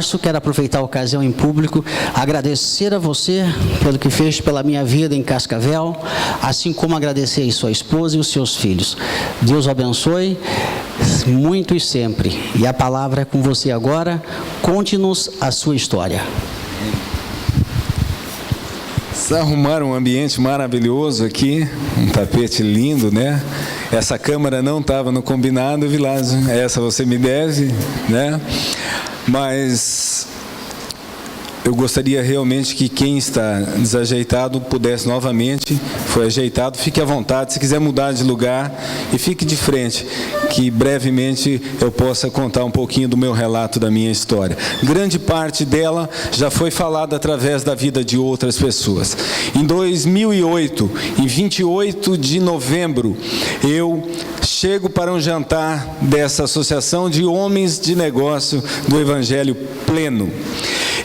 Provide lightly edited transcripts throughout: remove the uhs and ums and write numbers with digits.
março. Quero aproveitar a ocasião em público, agradecer a você pelo que fez pela minha vida em Cascavel, assim como agradecer a sua esposa e os seus filhos. Deus o abençoe muito e sempre. E a palavra é com você agora. Conte-nos a sua história. Arrumaram um ambiente maravilhoso aqui, um tapete lindo, né? Essa câmera não estava no combinado, Vilásio, essa você me deve, né? Mas eu gostaria realmente que quem está desajeitado pudesse novamente, foi ajeitado, fique à vontade, se quiser mudar de lugar e fique de frente, que brevemente eu possa contar um pouquinho do meu relato, da minha história. Grande parte dela já foi falada através da vida de outras pessoas. Em 2008, em 28 de novembro, eu chego para um jantar dessa Associação de Homens de Negócio do Evangelho Pleno.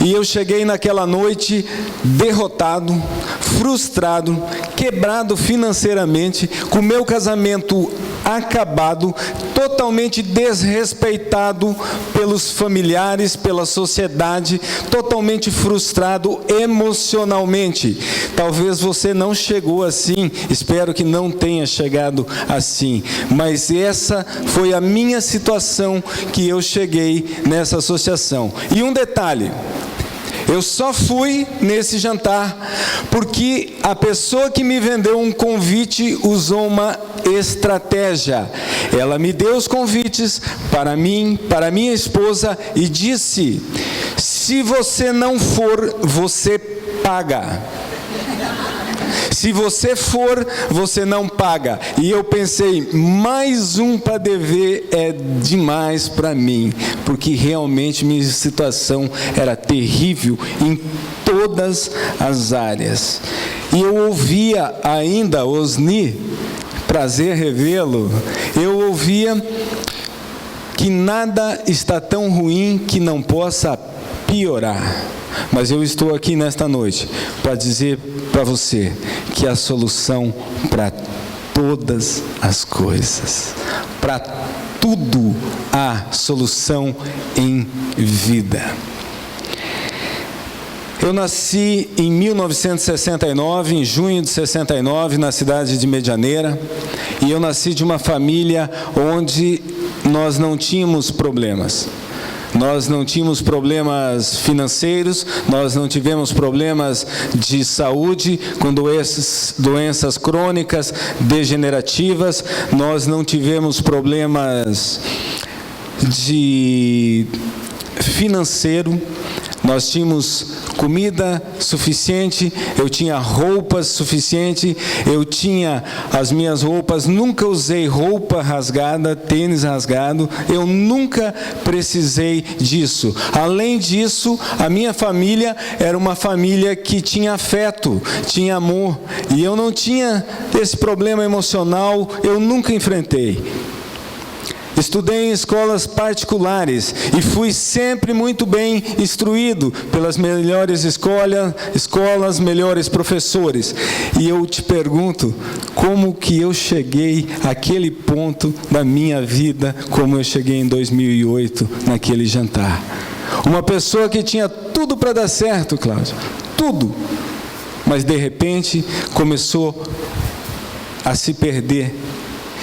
E eu cheguei naquela noite derrotado, frustrado, quebrado financeiramente, com meu casamento acabado, totalmente desrespeitado pelos familiares, pela sociedade, totalmente frustrado emocionalmente. Talvez você não chegou assim, espero que não tenha chegado assim, mas essa foi a minha situação que eu cheguei nessa associação. E um detalhe: eu só fui nesse jantar porque a pessoa que me vendeu um convite usou uma estratégia. Ela me deu os convites para mim, para minha esposa, e disse: se você não for, você paga. Se você for, você não paga. E eu pensei, mais um para dever é demais para mim, porque realmente minha situação era terrível em todas as áreas. E eu ouvia ainda, Osni, prazer revê-lo, eu ouvia que nada está tão ruim que não possa piorar. Mas eu estou aqui nesta noite para dizer para você que a solução para todas as coisas, para tudo há solução em vida. Eu nasci em 1969, em junho de 69, na cidade de Medianeira, e eu nasci de uma família onde nós não tínhamos problemas. Nós não tínhamos problemas financeiros, nós não tivemos problemas de saúde, com doenças crônicas, degenerativas, nós não tivemos problemas de financeiro, nós tínhamos comida suficiente, eu tinha roupas suficiente, eu tinha as minhas roupas, nunca usei roupa rasgada, tênis rasgado, eu nunca precisei disso. Além disso, a minha família era uma família que tinha afeto, tinha amor, e eu não tinha esse problema emocional, eu nunca enfrentei. Estudei em escolas particulares e fui sempre muito bem instruído pelas melhores escolas, melhores professores. E eu te pergunto, como que eu cheguei àquele ponto da minha vida, como eu cheguei em 2008, naquele jantar? Uma pessoa que tinha tudo para dar certo, Cláudio, tudo, mas de repente começou a se perder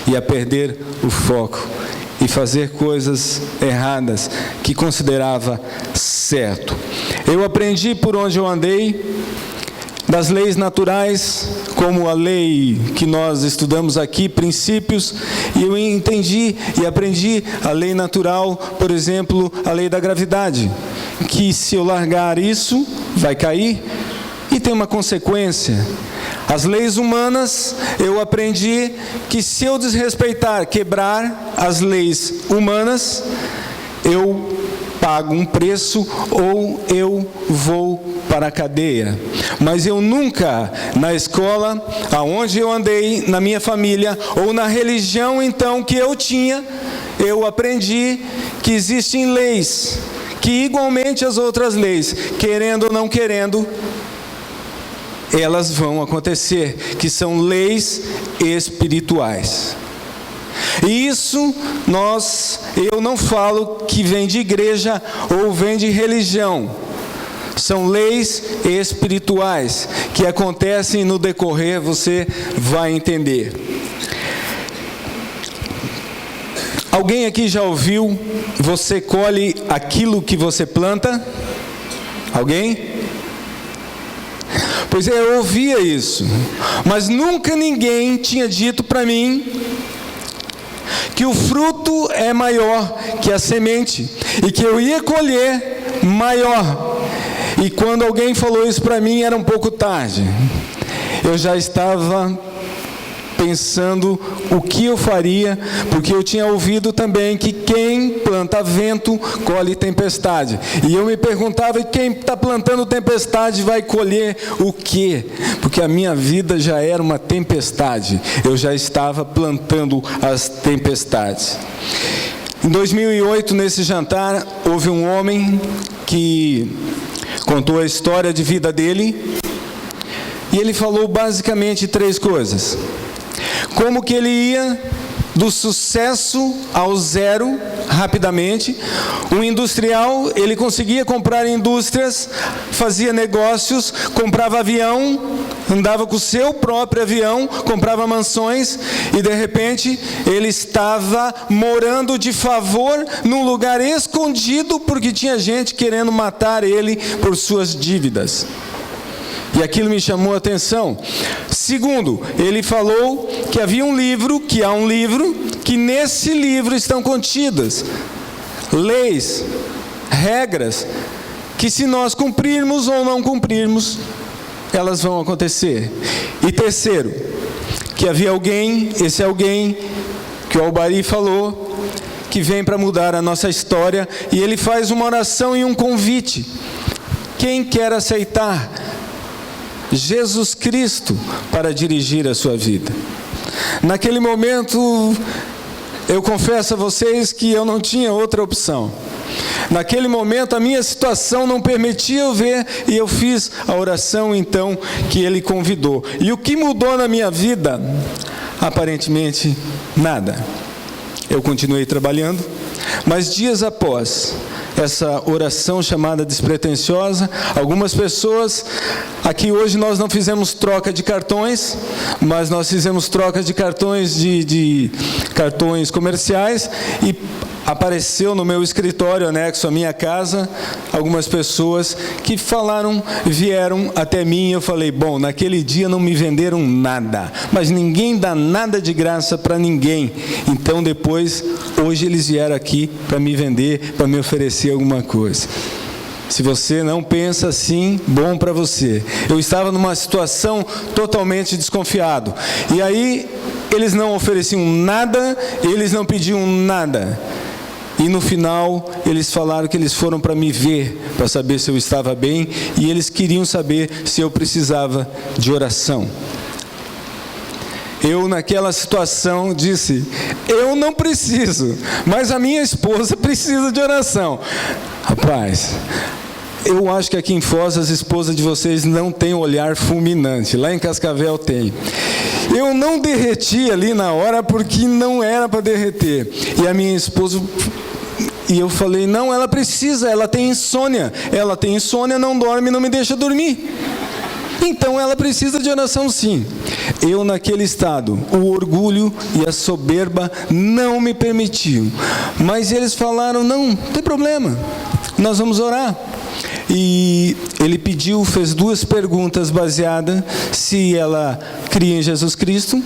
e a perder o foco e fazer coisas erradas que considerava certo. Eu aprendi por onde eu andei, das leis naturais, como a lei que nós estudamos aqui, princípios, e eu entendi e aprendi a lei natural, por exemplo, a lei da gravidade, que se eu largar isso, vai cair, e tem uma consequência. As leis humanas, eu aprendi que se eu desrespeitar, quebrar as leis humanas, eu pago um preço ou eu vou para a cadeia. Mas eu nunca, na escola, aonde eu andei, na minha família, ou na religião então que eu tinha, eu aprendi que existem leis, que igualmente as outras leis, querendo ou não querendo, elas vão acontecer, que são leis espirituais. E isso eu não falo que vem de igreja ou vem de religião. São leis espirituais que acontecem no decorrer, você vai entender. Alguém aqui já ouviu, você colhe aquilo que você planta? Alguém? Pois é, eu ouvia isso, mas nunca ninguém tinha dito para mim que o fruto é maior que a semente e que eu ia colher maior. E quando alguém falou isso para mim, era um pouco tarde. Eu já estava pensando o que eu faria, porque eu tinha ouvido também que quem planta vento, colhe tempestade. E eu me perguntava, e quem está plantando tempestade vai colher o quê? Porque a minha vida já era uma tempestade. Eu já estava plantando as tempestades. Em 2008, nesse jantar, houve um homem que contou a história de vida dele, e ele falou basicamente 3 coisas. Como que ele ia do sucesso ao zero rapidamente. Um industrial, ele conseguia comprar indústrias, fazia negócios, comprava avião, andava com o seu próprio avião, comprava mansões, e de repente ele estava morando de favor num lugar escondido, porque tinha gente querendo matar ele por suas dívidas. E aquilo me chamou a atenção. Segundo, ele falou que havia um livro, que há um livro, que nesse livro estão contidas leis, regras, que se nós cumprirmos ou não cumprirmos, elas vão acontecer. E terceiro, que havia alguém, esse alguém que o Albari falou, que vem para mudar a nossa história, e ele faz uma oração e um convite. Quem quer aceitar Jesus Cristo para dirigir a sua vida? Naquele momento, eu confesso a vocês que eu não tinha outra opção. Naquele momento, a minha situação não permitia eu ver, e eu fiz a oração então que ele convidou. E o que mudou na minha vida? Aparentemente, nada. Eu continuei trabalhando, mas dias após essa oração chamada despretensiosa, algumas pessoas, aqui hoje nós não fizemos troca de cartões, mas nós fizemos troca de cartões de cartões comerciais, e apareceu no meu escritório anexo à minha casa algumas pessoas que vieram até mim, e eu falei, bom, naquele dia não me venderam nada, mas ninguém dá nada de graça para ninguém, então depois, hoje eles vieram aqui para me vender, para me oferecer alguma coisa. Se você não pensa assim, bom para você. Eu estava numa situação totalmente desconfiado, e aí eles não ofereciam nada, eles não pediam nada. E no final, eles falaram que eles foram para me ver, para saber se eu estava bem, e eles queriam saber se eu precisava de oração. Eu, naquela situação, disse, eu não preciso, mas a minha esposa precisa de oração. Rapaz, eu acho que aqui em Foz, as esposas de vocês não têm olhar fulminante. Lá em Cascavel tem. Eu não derreti ali na hora, porque não era para derreter. E a minha esposa... E eu falei, não, ela precisa, ela tem insônia. Ela tem insônia, não dorme, não me deixa dormir. Então ela precisa de oração sim. Eu naquele estado, o orgulho e a soberba não me permitiam. Mas eles falaram, não tem problema, nós vamos orar. E ele fez 2 perguntas baseadas se ela cria em Jesus Cristo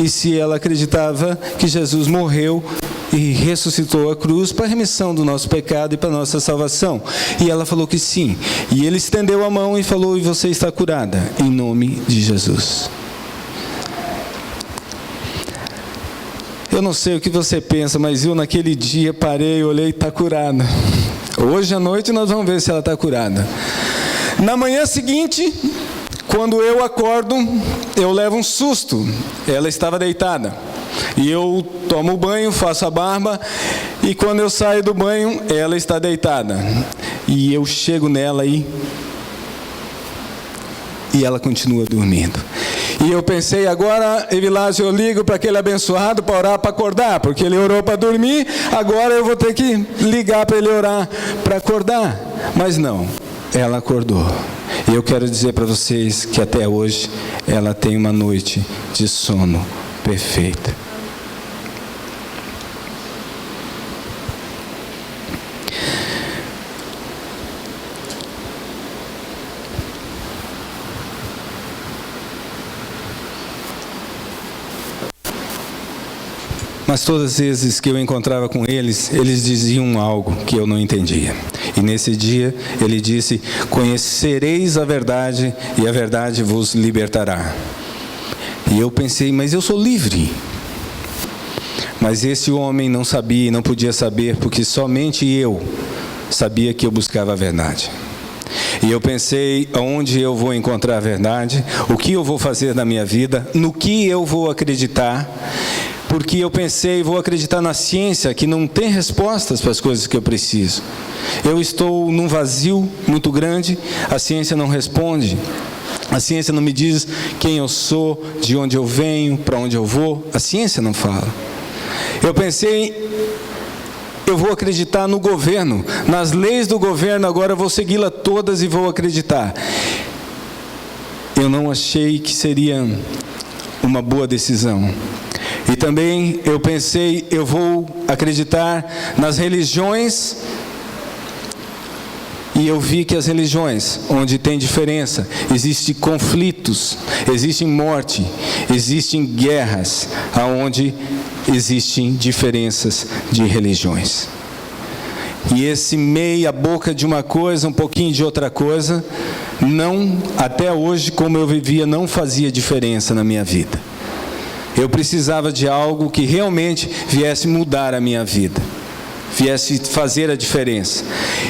e se ela acreditava que Jesus morreu e ressuscitou a cruz para a remissão do nosso pecado e para a nossa salvação. E ela falou que sim. E ele estendeu a mão e falou, e você está curada, em nome de Jesus. Eu não sei o que você pensa, mas eu naquele dia parei, olhei, está curada. Hoje à noite nós vamos ver se ela está curada. Na manhã seguinte, quando eu acordo, eu levo um susto. Ela estava deitada. E eu tomo banho, faço a barba, e quando eu saio do banho, ela está deitada. E eu chego nela e e ela continua dormindo. E eu pensei, agora, Evilásio, eu ligo para aquele abençoado para orar para acordar, porque ele orou para dormir, agora eu vou ter que ligar para ele orar para acordar. Mas não, ela acordou. E eu quero dizer para vocês que até hoje ela tem uma noite de sono perfeita. Mas todas as vezes que eu encontrava com eles, eles diziam algo que eu não entendia. E nesse dia, ele disse, conhecereis a verdade e a verdade vos libertará. E eu pensei, mas eu sou livre. Mas esse homem não sabia e não podia saber, porque somente eu sabia que eu buscava a verdade. E eu pensei, aonde eu vou encontrar a verdade, o que eu vou fazer na minha vida, no que eu vou acreditar. Porque eu pensei, vou acreditar na ciência, que não tem respostas para as coisas que eu preciso. Eu estou num vazio muito grande, a ciência não responde. A ciência não me diz quem eu sou, de onde eu venho, para onde eu vou. A ciência não fala. Eu pensei, eu vou acreditar no governo, nas leis do governo, agora eu vou segui-las todas e vou acreditar. Eu não achei que seria uma boa decisão. E também eu pensei, eu vou acreditar nas religiões, e eu vi que as religiões, onde tem diferença, existem conflitos, existe morte, existem guerras, aonde existem diferenças de religiões. E esse meia boca de uma coisa, um pouquinho de outra coisa, não, até hoje, como eu vivia, não fazia diferença na minha vida. Eu precisava de algo que realmente viesse mudar a minha vida, viesse fazer a diferença.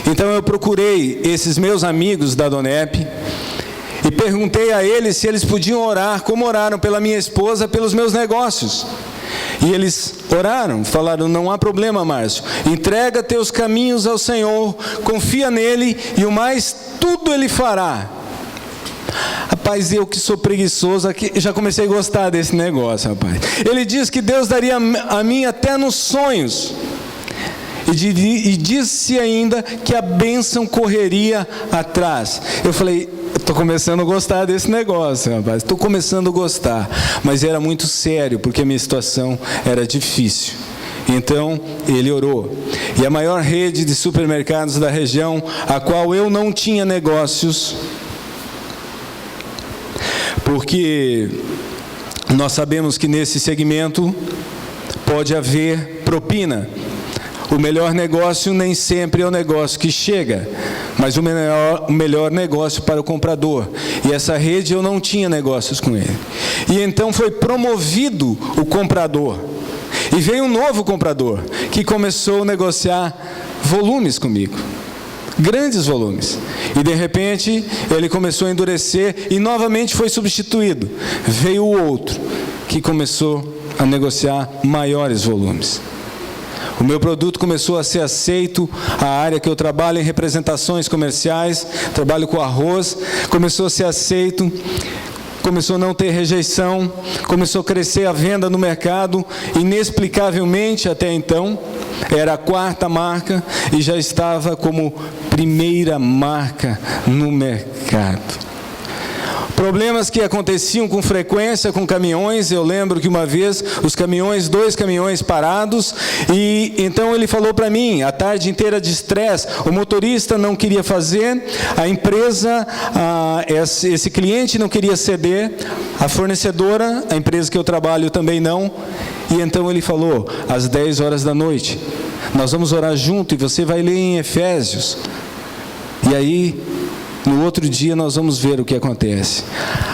Então eu procurei esses meus amigos da Donep e perguntei a eles se eles podiam orar, como oraram pela minha esposa, pelos meus negócios. E eles oraram, falaram, não há problema, Márcio, entrega teus caminhos ao Senhor, confia nele e o mais tudo ele fará. Rapaz, eu que sou preguiçoso, aqui, já comecei a gostar desse negócio, rapaz. Ele diz que Deus daria a mim até nos sonhos. E disse ainda que a bênção correria atrás. Eu falei, estou começando a gostar desse negócio, rapaz. Estou começando a gostar. Mas era muito sério, porque a minha situação era difícil. Então, ele orou. E a maior rede de supermercados da região, a qual eu não tinha negócios, porque nós sabemos que nesse segmento pode haver propina. O melhor negócio nem sempre é o negócio que chega, mas o melhor negócio para o comprador. E essa rede eu não tinha negócios com ele. E então foi promovido o comprador. E veio um novo comprador, que começou a negociar volumes comigo. Grandes volumes. E de repente, ele começou a endurecer e novamente foi substituído. Veio o outro, que começou a negociar maiores volumes. O meu produto começou a ser aceito, a área que eu trabalho em representações comerciais, trabalho com arroz, começou a ser aceito, começou a não ter rejeição, começou a crescer a venda no mercado, inexplicavelmente até então, era a 4ª marca e já estava como primeira marca no mercado. Problemas que aconteciam com frequência com caminhões. Eu lembro que uma vez dois caminhões parados, e então ele falou para mim, a tarde inteira de estresse, o motorista não queria fazer, a empresa, esse cliente não queria ceder, a fornecedora, a empresa que eu trabalho também não, e então ele falou, às 10 horas da noite, nós vamos orar junto e você vai ler em Efésios, e aí no outro dia nós vamos ver o que acontece.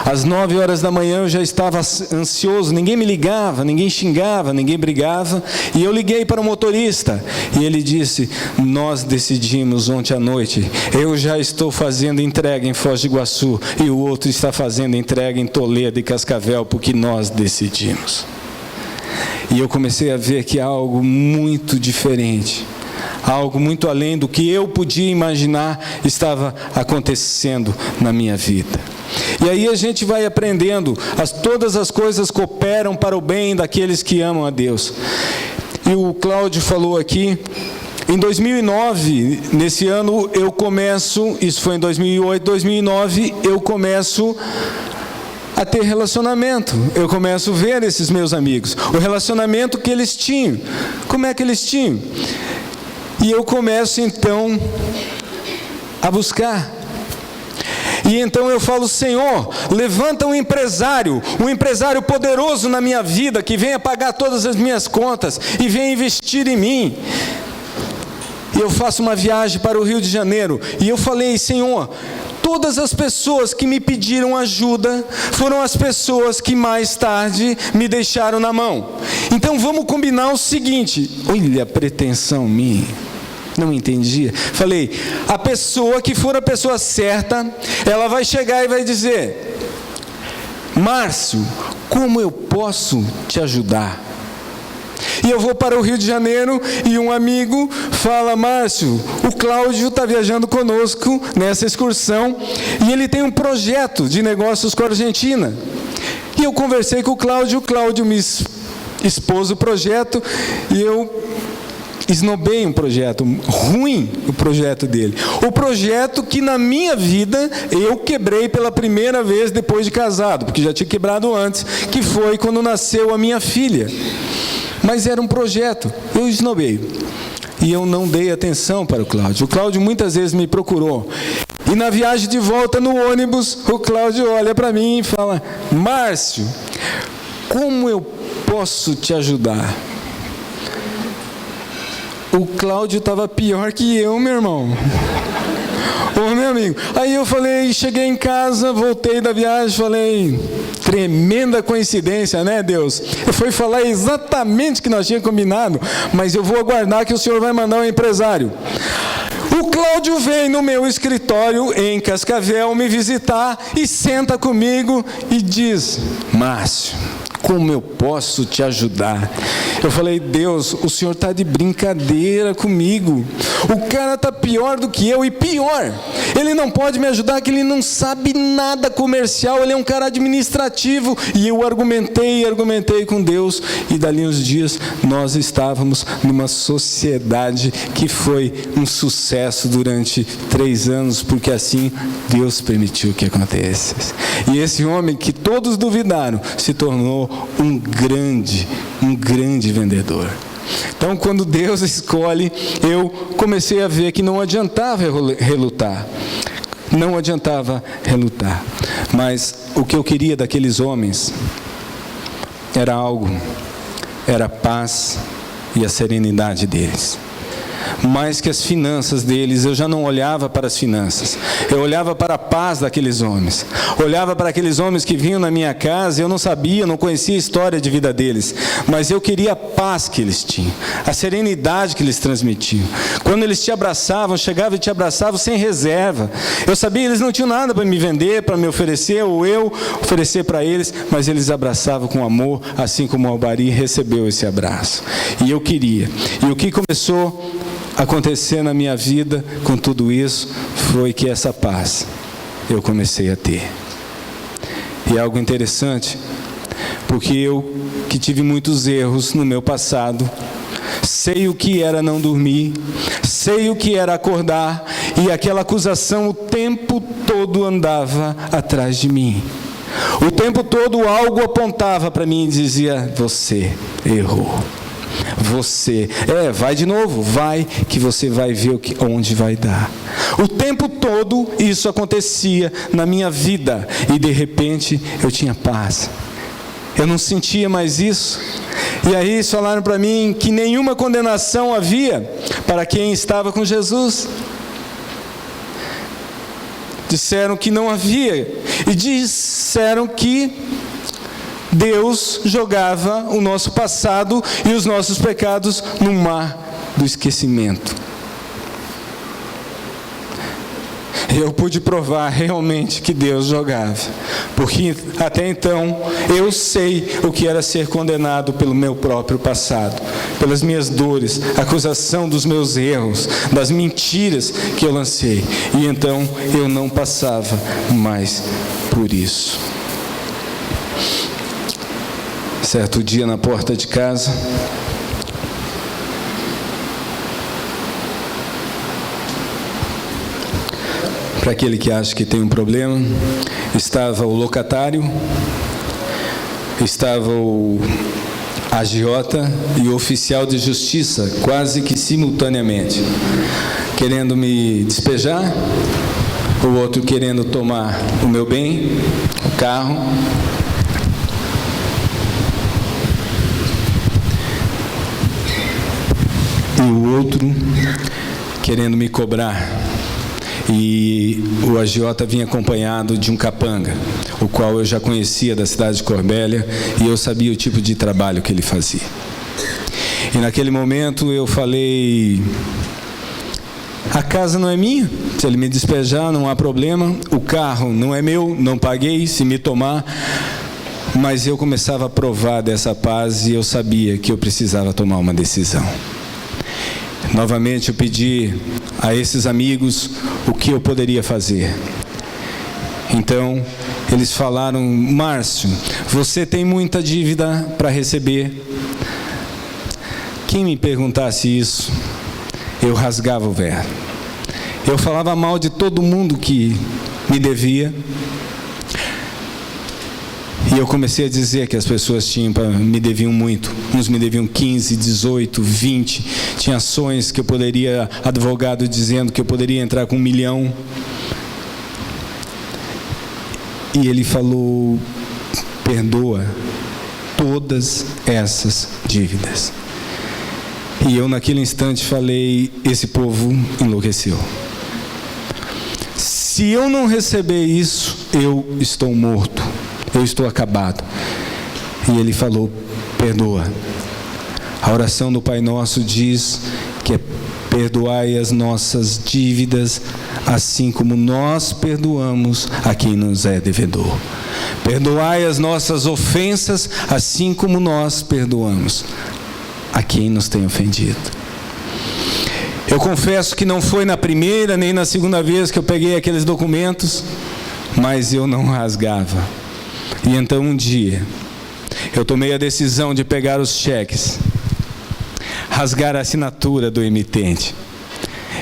Às 9 horas da manhã eu já estava ansioso, ninguém me ligava, ninguém xingava, ninguém brigava, e eu liguei para o motorista, e ele disse, nós decidimos ontem à noite, eu já estou fazendo entrega em Foz do Iguaçu, e o outro está fazendo entrega em Toledo e Cascavel, porque nós decidimos. E eu comecei a ver que há algo muito diferente, algo muito além do que eu podia imaginar estava acontecendo na minha vida. E aí a gente vai aprendendo, todas as coisas cooperam para o bem daqueles que amam a Deus. E o Cláudio falou aqui, em 2009, nesse ano eu começo, isso foi em 2008, 2009, eu começo a ter relacionamento, eu começo a ver esses meus amigos, o relacionamento que eles tinham, como é que eles tinham? E eu começo então a buscar. E então eu falo, Senhor, levanta um empresário poderoso na minha vida, que venha pagar todas as minhas contas e venha investir em mim. E eu faço uma viagem para o Rio de Janeiro, e eu falei, Senhor, todas as pessoas que me pediram ajuda foram as pessoas que mais tarde me deixaram na mão. Então vamos combinar o seguinte, olha a pretensão minha. Não entendia. Falei, a pessoa que for a pessoa certa, ela vai chegar e vai dizer, Márcio, como eu posso te ajudar? E eu vou para o Rio de Janeiro e um amigo fala, Márcio, o Cláudio está viajando conosco nessa excursão e ele tem um projeto de negócios com a Argentina. E eu conversei com o Cláudio me expôs o projeto e eu esnobei um projeto ruim, o projeto dele. O projeto que na minha vida eu quebrei pela primeira vez depois de casado, porque já tinha quebrado antes, que foi quando nasceu a minha filha. Mas era um projeto, eu esnobei. E eu não dei atenção para o Cláudio. O Cláudio muitas vezes me procurou. E na viagem de volta no ônibus, o Cláudio olha para mim e fala, Márcio, como eu posso te ajudar? O Cláudio estava pior que eu, meu irmão. Ô, meu amigo. Aí eu falei, cheguei em casa, voltei da viagem, falei, tremenda coincidência, né, Deus? Eu fui falar exatamente o que nós tínhamos combinado, mas eu vou aguardar que o Senhor vai mandar um empresário. O Cláudio vem no meu escritório em Cascavel me visitar e senta comigo e diz, Márcio, como eu posso te ajudar? Eu falei, Deus, o Senhor está de brincadeira comigo. O cara está pior do que eu, e pior, ele não pode me ajudar, que ele não sabe nada comercial, ele é um cara administrativo. E eu argumentei com Deus, e dali uns dias nós estávamos numa sociedade que foi um sucesso durante 3 anos, porque assim Deus permitiu que acontecesse. E esse homem que todos duvidaram, se tornou um grande vendedor. Então, quando Deus escolhe, eu comecei a ver que não adiantava relutar. Não adiantava relutar. Mas o que eu queria daqueles homens era a paz e a serenidade deles. Mais que as finanças deles, eu já não olhava para as finanças, eu olhava para a paz daqueles homens, olhava para aqueles homens que vinham na minha casa, eu não sabia, não conhecia a história de vida deles, mas eu queria a paz que eles tinham, a serenidade que eles transmitiam. Quando eles te abraçavam, chegavam e te abraçavam sem reserva, eu sabia que eles não tinham nada para me vender, para me oferecer, ou eu oferecer para eles, mas eles abraçavam com amor, assim como o Albari recebeu esse abraço. E eu queria. E o que começou a acontecer na minha vida com tudo isso foi que essa paz eu comecei a ter. E é algo interessante, porque eu que tive muitos erros no meu passado, sei o que era não dormir, sei o que era acordar, e aquela acusação o tempo todo andava atrás de mim. O tempo todo algo apontava para mim e dizia, você errou. Você, vai de novo, vai, que você vai ver onde vai dar. O tempo todo isso acontecia na minha vida, e de repente eu tinha paz. Eu não sentia mais isso. E aí eles falaram para mim que nenhuma condenação havia para quem estava com Jesus. Disseram que não havia, e disseram que Deus jogava o nosso passado e os nossos pecados no mar do esquecimento. eu pude provar realmente que Deus jogava. Porque até então eu sei o que era ser condenado pelo meu próprio passado, pelas minhas dores, acusação dos meus erros, das mentiras que eu lancei. E então eu não passava mais por isso. Certo dia, na porta de casa, para aquele que acha que tem um problema, estava o locatário, estava o agiota e o oficial de justiça, quase que simultaneamente, querendo me despejar, o outro querendo tomar o meu bem, o carro. E o outro querendo me cobrar. E o agiota vinha acompanhado de um capanga, o qual eu já conhecia da cidade de Corbélia, e eu sabia o tipo de trabalho que ele fazia. E naquele momento eu falei: a casa não é minha, se ele me despejar não há problema, o carro não é meu, não paguei, se me tomar. Mas eu começava a provar dessa paz e eu sabia que eu precisava tomar uma decisão. Novamente eu pedi a esses amigos o que eu poderia fazer. Então eles falaram: Márcio, você tem muita dívida para receber. Quem me perguntasse isso, eu rasgava o verbo. Eu falava mal de todo mundo que me eu comecei a dizer que as pessoas me deviam muito. Uns me deviam 15, 18, 20. Tinha ações que eu poderia, advogado dizendo que eu poderia entrar com 1 milhão. E ele falou: perdoa todas essas dívidas. E eu naquele instante falei: esse povo enlouqueceu. Se eu não receber isso, eu estou morto. Eu estou acabado. E ele falou: perdoa. A oração do Pai Nosso diz que é: perdoai as nossas dívidas, assim como nós perdoamos a quem nos é devedor. Perdoai as nossas ofensas, assim como nós perdoamos a quem nos tem ofendido. Eu confesso que não foi na primeira nem na segunda vez que eu peguei aqueles documentos, mas eu não rasgava. E então um dia, eu tomei a decisão de pegar os cheques, rasgar a assinatura do emitente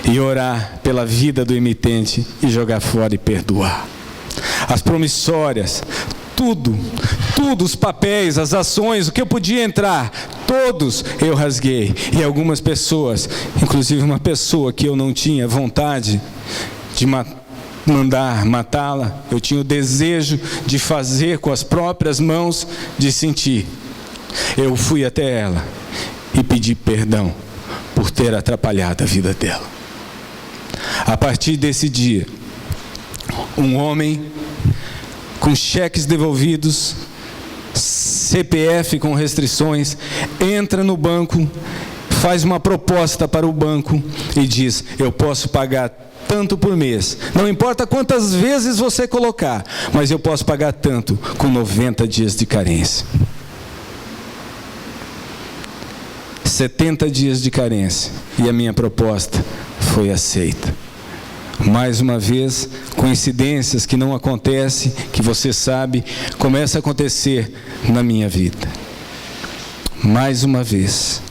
e orar pela vida do emitente e jogar fora e perdoar. As promissórias, tudo, os papéis, as ações, o que eu podia entrar, todos eu rasguei. E algumas pessoas, inclusive uma pessoa que eu não tinha vontade de mandar matá-la, eu tinha o desejo de fazer com as próprias mãos, de sentir. Eu fui até ela e pedi perdão por ter atrapalhado a vida dela. A partir desse dia, um homem com cheques devolvidos, CPF com restrições, entra no banco, faz uma proposta para o banco e diz: eu posso pagar tanto por mês, não importa quantas vezes você colocar, mas eu posso pagar tanto com 90 dias de carência. 70 dias de carência, e a minha proposta foi aceita. Mais uma vez, coincidências que não acontecem, que você sabe, começam a acontecer na minha vida. Mais uma vez.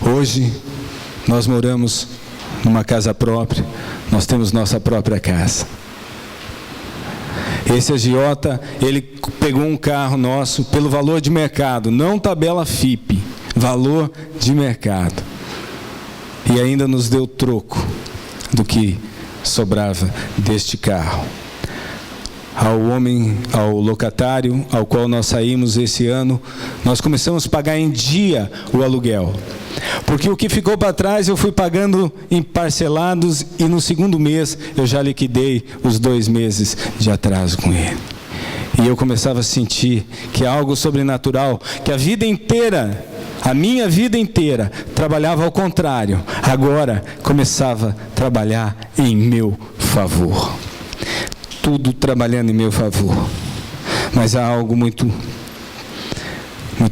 Hoje, nós moramos numa casa própria, nós temos nossa própria casa. Esse agiota, ele pegou um carro nosso pelo valor de mercado, não tabela FIP, valor de mercado. E ainda nos deu troco do que sobrava deste carro. Ao locatário ao qual nós saímos esse ano, nós começamos a pagar em dia o aluguel. Porque o que ficou para trás eu fui pagando em parcelados e no segundo mês eu já liquidei os 2 meses de atraso com ele. E eu começava a sentir que é algo sobrenatural, que a vida inteira a minha vida inteira, trabalhava ao contrário. Agora começava a trabalhar em meu favor. Tudo trabalhando em meu favor. Mas há algo muito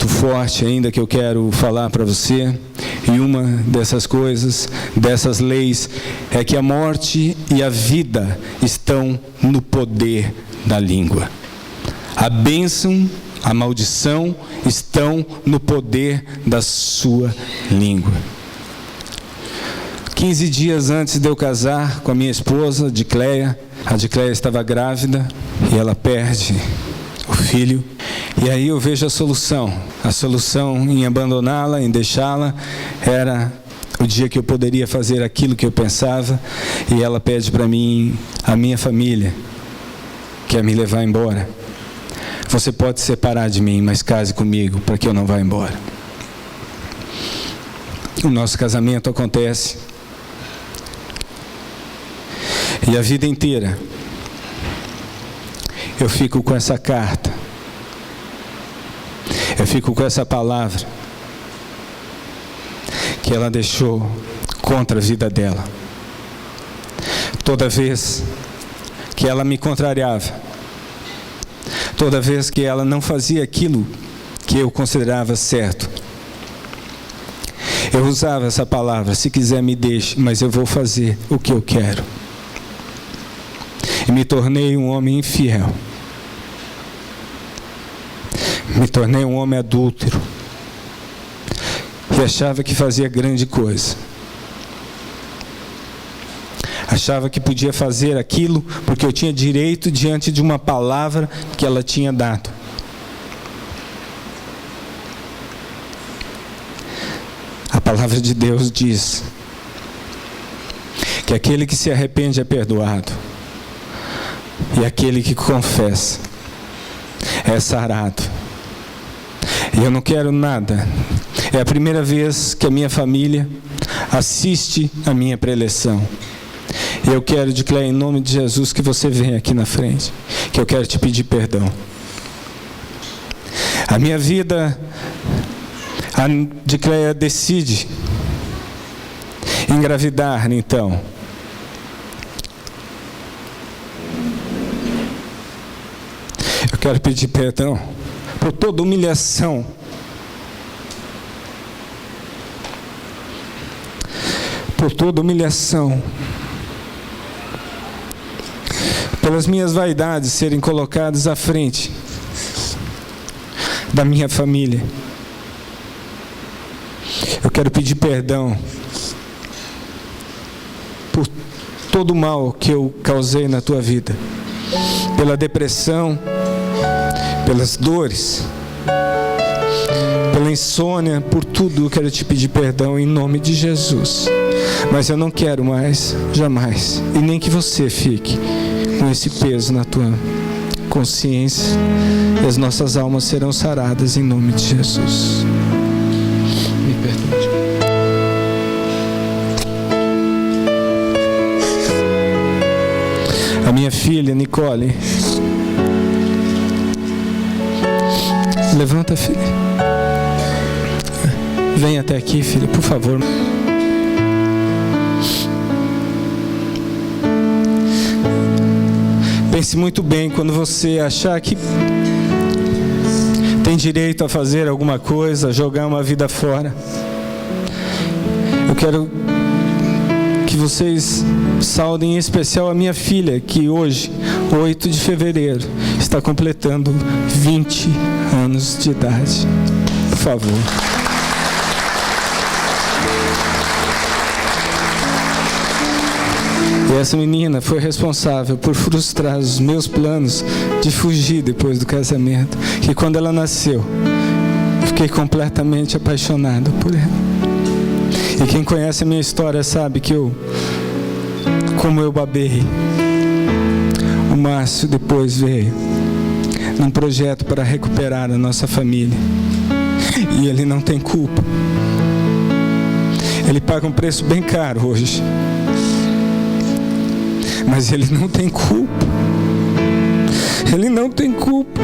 forte ainda que eu quero falar para você. E uma dessas coisas, dessas leis, é que a morte e a vida estão no poder da língua. A bênção, a maldição estão no poder da sua língua. 15 dias antes de eu casar com a minha esposa, Dicleia, a Dicleia estava grávida e ela perde o filho. E aí eu vejo a solução em abandoná-la, em deixá-la, era o dia que eu poderia fazer aquilo que eu pensava, e ela pede para mim, a minha família, quer me levar embora. Você pode se separar de mim, mas case comigo para que eu não vá embora. O nosso casamento acontece, e a vida inteira eu fico com essa carta, eu fico com essa palavra que ela deixou contra a vida dela. Toda vez que ela me contrariava, toda vez que ela não fazia aquilo que eu considerava certo, eu usava essa palavra: se quiser me deixe, mas eu vou fazer o que eu quero. E me tornei um homem infiel. Me tornei um homem adúltero. E achava que fazia grande coisa. Achava que podia fazer aquilo porque eu tinha direito diante de uma palavra que ela tinha dado. A palavra de Deus diz que aquele que se arrepende é perdoado, e aquele que confessa é sarado. E eu não quero nada. É a primeira vez que a minha família assiste a minha preleção. E eu quero declarar em nome de Jesus que você venha aqui na frente, que eu quero te pedir perdão. A minha vida, a Dicleia decide engravidar, então. Eu quero pedir perdão por toda humilhação, pelas minhas vaidades serem colocadas à frente da minha família. Eu quero pedir perdão por todo o mal que eu causei na tua vida, pela depressão, pelas dores, pela insônia, por tudo. Eu quero te pedir perdão em nome de Jesus. Mas eu não quero mais, jamais, e nem que você fique com esse peso na tua consciência, e as nossas almas serão saradas em nome de Jesus. Me perdoe. A minha filha, Nicole, levanta, filha. Vem até aqui, filha, por favor. Pense muito bem quando você achar que tem direito a fazer alguma coisa, jogar uma vida fora. Eu quero que vocês saudem em especial a minha filha, que hoje, 8 de fevereiro, está completando 20 anos de idade. Por favor. E essa menina foi responsável por frustrar os meus planos de fugir depois do casamento. E quando ela nasceu, fiquei completamente apaixonado por ela. E quem conhece a minha história sabe que como eu babei. O Márcio depois veio num projeto para recuperar a nossa família. E ele não tem culpa. Ele paga um preço bem caro hoje. Mas ele não tem culpa. Ele não tem culpa.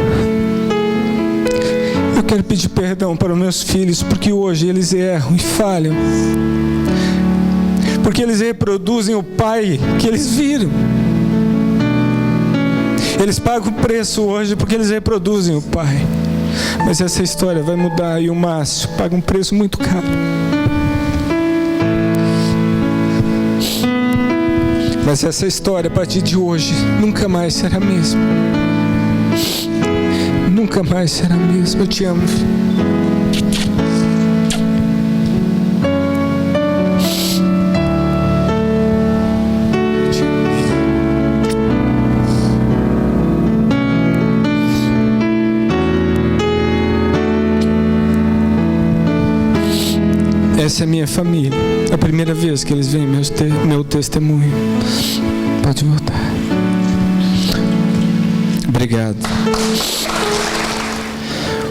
Eu Eu quero pedir perdão para os meus filhos, porque hoje eles erram e falham. Porque eles reproduzem o pai que eles viram. Eles pagam o preço hoje porque eles reproduzem o pai. Mas essa história vai mudar e o Márcio paga um preço muito caro. Mas essa história, a partir de hoje, nunca mais será a mesma. Nunca mais será a mesma. Eu te amo, filho. Essa é a minha família. É a primeira vez que eles veem meu testemunho. Pode voltar. Obrigado.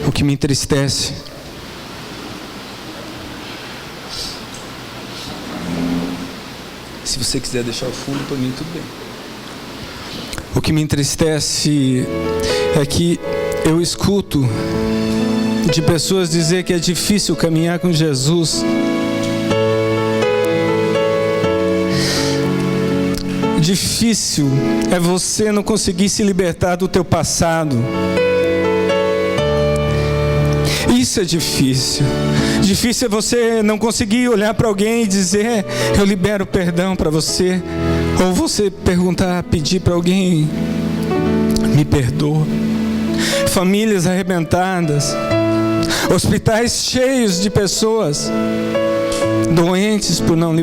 O que me entristece se você quiser deixar o fundo, para mim tudo bem. O que me entristece é que eu escuto de pessoas dizer que é difícil caminhar com Jesus. Difícil é você não conseguir se libertar do teu passado. Isso é difícil. Difícil é você não conseguir olhar para alguém e dizer: eu libero perdão para você. Ou você pedir para alguém: me perdoa. Famílias arrebentadas, hospitais cheios de pessoas doentes por não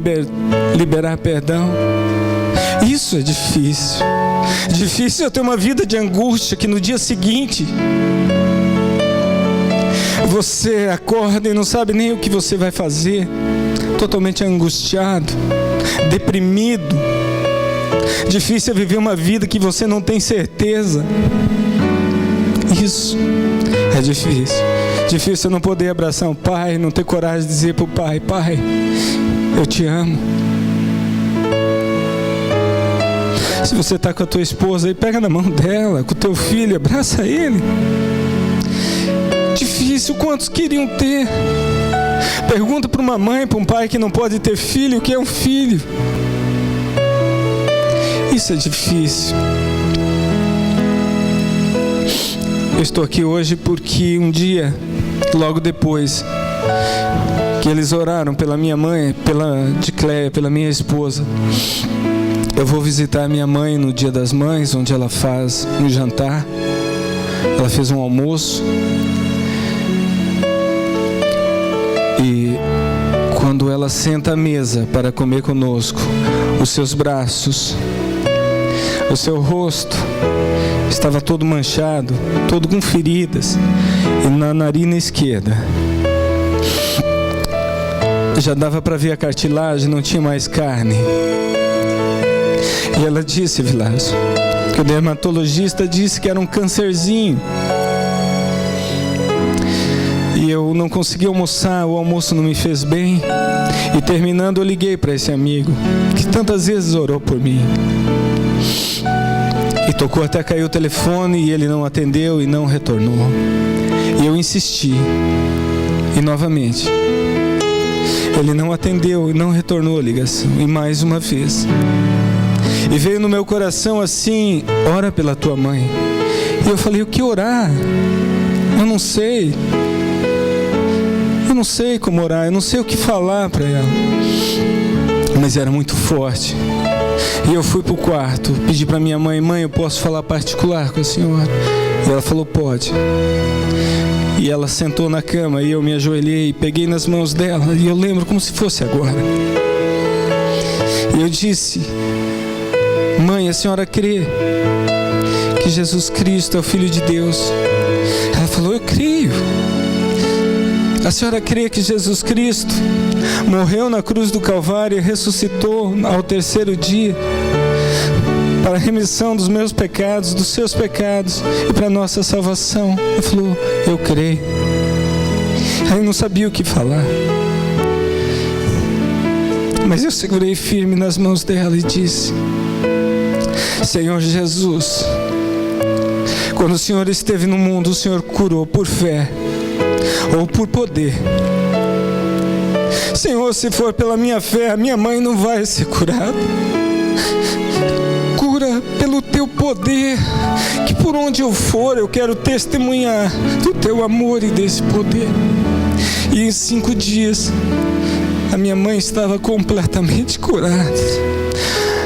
liberar perdão. Isso é difícil. Difícil é ter uma vida de angústia que no dia seguinte você acorda e não sabe nem o que você vai fazer, totalmente angustiado, deprimido. Difícil é viver uma vida que você não tem certeza. Isso é difícil. Difícil é não poder abraçar um pai, não ter coragem de dizer para o pai: pai, eu te amo. Se você está com a tua esposa aí, pega na mão dela, com o teu filho, abraça ele. Difícil, quantos queriam ter? Pergunta para uma mãe, para um pai que não pode ter filho, o que é um filho. Isso é difícil. Eu estou aqui hoje porque um dia, logo depois que eles oraram pela minha mãe, pela Dicléia, pela minha esposa, eu vou visitar a minha mãe no Dia das Mães, onde ela faz um jantar. Ela fez um almoço. E quando ela senta à mesa para comer conosco, os seus braços, o seu rosto estava todo manchado, todo com feridas, e na narina esquerda já dava para ver a cartilagem, não tinha mais carne. E ela disse, Vilásio, que o dermatologista disse que era um cancerzinho. E eu não consegui almoçar, o almoço não me fez bem. E terminando, eu liguei para esse amigo que tantas vezes orou por mim. E tocou até cair o telefone e ele não atendeu e não retornou. E eu insisti. E novamente, ele não atendeu e não retornou a ligação. E mais uma vez. E veio no meu coração assim: ora pela tua mãe. E eu falei: o que orar? Eu não sei. Eu não sei como orar, eu não sei o que falar para ela. Mas era muito forte. E eu fui para o quarto, pedi para minha mãe: mãe, eu posso falar particular com a senhora? E ela falou: pode. E ela sentou na cama e eu me ajoelhei, peguei nas mãos dela, e eu lembro como se fosse agora. E eu disse: mãe, a senhora crê que Jesus Cristo é o Filho de Deus? Ela falou: eu creio. A senhora crê que Jesus Cristo morreu na cruz do Calvário e ressuscitou ao terceiro dia para a remissão dos meus pecados, dos seus pecados e para a nossa salvação? Ela falou: eu creio. Aí eu não sabia o que falar, mas eu segurei firme nas mãos dela e disse: Senhor Jesus, quando o Senhor esteve no mundo, o Senhor curou por fé. ou por poder. Senhor, se for pela minha fé, a minha mãe não vai ser curada. Cura pelo teu poder, que por onde eu for eu quero testemunhar do teu amor e desse poder. E em 5 dias a minha mãe estava completamente curada.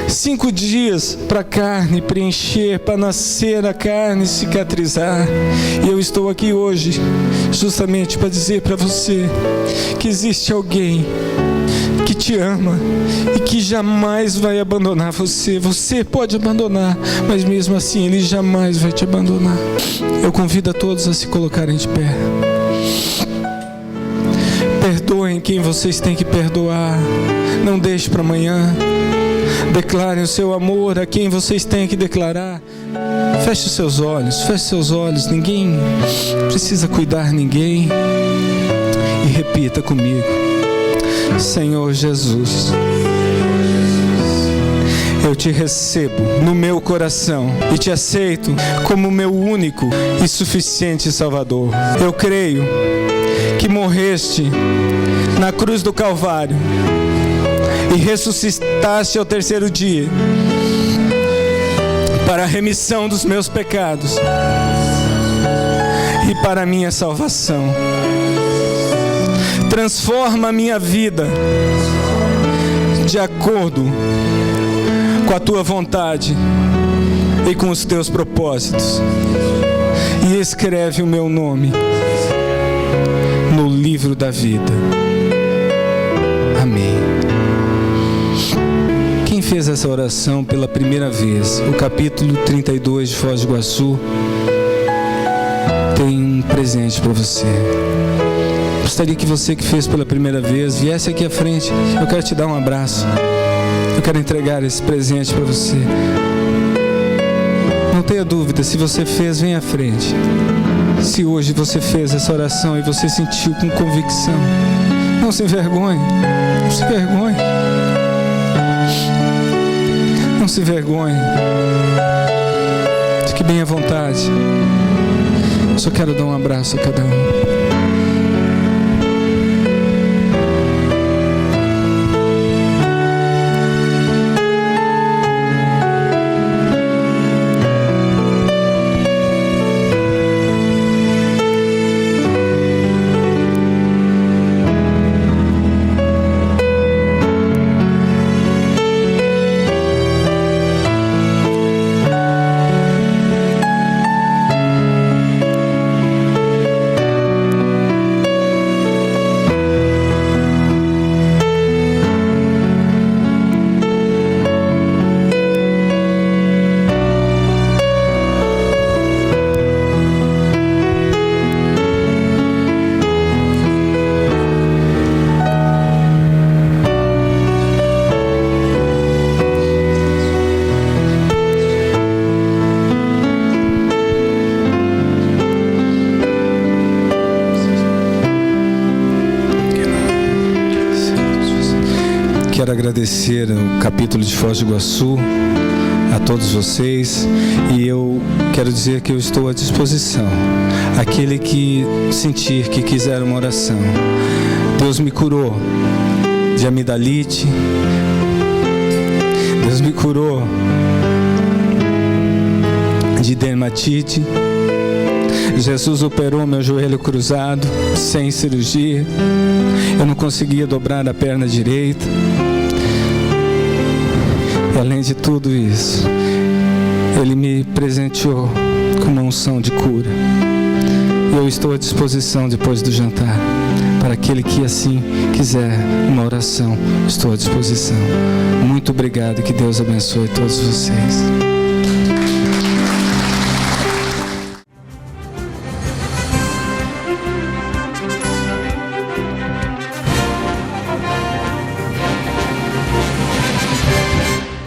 5 dias para a carne preencher, para nascer a carne, cicatrizar. E eu estou aqui hoje justamente para dizer para você que existe alguém que te ama e que jamais vai abandonar você. Você pode abandonar, mas mesmo assim Ele jamais vai te abandonar. Eu convido a todos a se colocarem de pé. Perdoem quem vocês têm que perdoar. Não deixe para amanhã. Declarem o seu amor a quem vocês têm que declarar. Feche os seus olhos, feche seus olhos. Ninguém precisa cuidar ninguém. E repita comigo: Senhor Jesus, eu te recebo no meu coração e te aceito como meu único e suficiente Salvador. Eu creio que morreste na cruz do Calvário e ressuscitaste ao 3º dia para a remissão dos meus pecados e para a minha salvação. Transforma a minha vida de acordo com a tua vontade e com os teus propósitos, e escreve o meu nome no livro da vida. Amém. Quem fez essa oração pela primeira vez, o capítulo 32 de Foz do Iguaçu tem um presente para você. Gostaria que você que fez pela primeira vez viesse aqui à frente. Eu quero te dar um abraço. Eu quero entregar esse presente para você. Não tenha dúvida, se você fez, vem à frente. Se hoje você fez essa oração e você sentiu com convicção, não se envergonhe. Não se envergonhe. Não se envergonhe. Fique bem à vontade. Eu só quero dar um abraço a cada um. Quero agradecer o capítulo de Foz do Iguaçu, a todos vocês, e eu quero dizer que eu estou à disposição. Aquele que sentir que quiser uma oração. Deus me curou de amidalite, Deus me curou de dermatite, Jesus operou meu joelho cruzado sem cirurgia. Eu não conseguia dobrar a perna direita. E além de tudo isso, Ele me presenteou com uma unção de cura. E eu estou à disposição depois do jantar. Para aquele que assim quiser uma oração, estou à disposição. Muito obrigado e que Deus abençoe todos vocês.